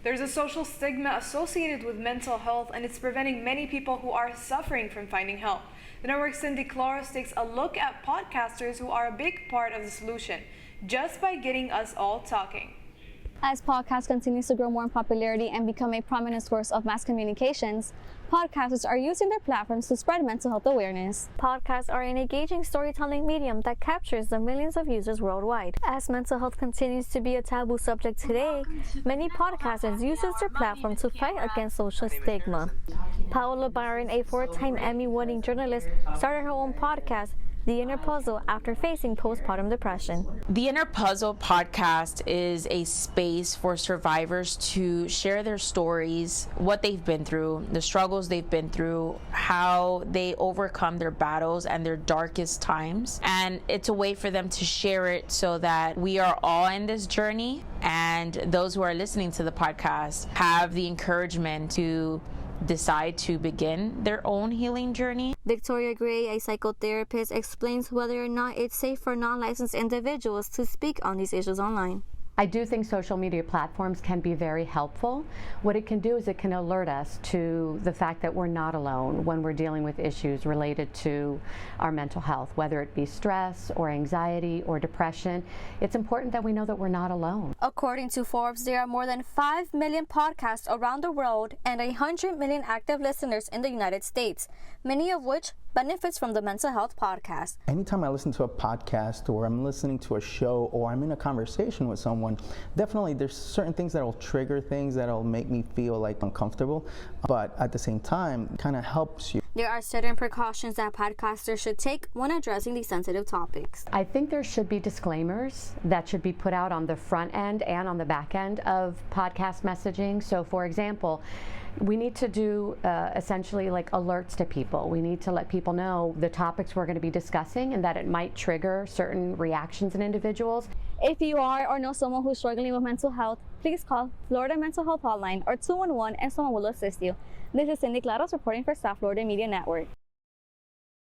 There's a social stigma associated with mental health, and it's preventing many people who are suffering from finding help. The network's Cindy Claros takes a look at podcasters who are a big part of the solution, just by getting us all talking. As podcasts continues to grow more in popularity and become a prominent source of mass communications, podcasters are using their platforms to spread mental health awareness. Podcasts are an engaging storytelling medium that captures the millions of users worldwide. As mental health continues to be a taboo subject today, many podcasters use their platform to fight against social stigma. Paola Byron, a four-time Emmy-winning journalist, started her own podcast, The Inner Puzzle, after facing postpartum depression. The Inner Puzzle podcast is a space for survivors to share their stories, what they've been through, the struggles they've been through, how they overcome their battles and their darkest times. And it's a way for them to share it so that we are all in this journey, and those who are listening to the podcast have the encouragement to decide to begin their own healing journey. Victoria Gray, a psychotherapist, explains whether or not it's safe for non-licensed individuals to speak on these issues online. I do think social media platforms can be very helpful. What it can do is it can alert us to the fact that we're not alone when we're dealing with issues related to our mental health, whether it be stress or anxiety or depression. It's important that we know that we're not alone. According to Forbes, there are more than 5 million podcasts around the world and 100 million active listeners in the United States, many of which benefits from the Mental Health Podcast. Anytime I listen to a podcast or I'm listening to a show or I'm in a conversation with someone, definitely there's certain things that'll trigger things that'll make me feel like uncomfortable, but at the same time, it kind of helps you. There are certain precautions that podcasters should take when addressing these sensitive topics. I think there should be disclaimers that should be put out on the front end and on the back end of podcast messaging. So for example, we need to do essentially like alerts to people. We need to let people know the topics we're going to be discussing and that it might trigger certain reactions in individuals. If you are or know someone who's struggling with mental health, please call Florida Mental Health Hotline or 211 and someone will assist you. This is Cindy Claros reporting for South Florida Media Network.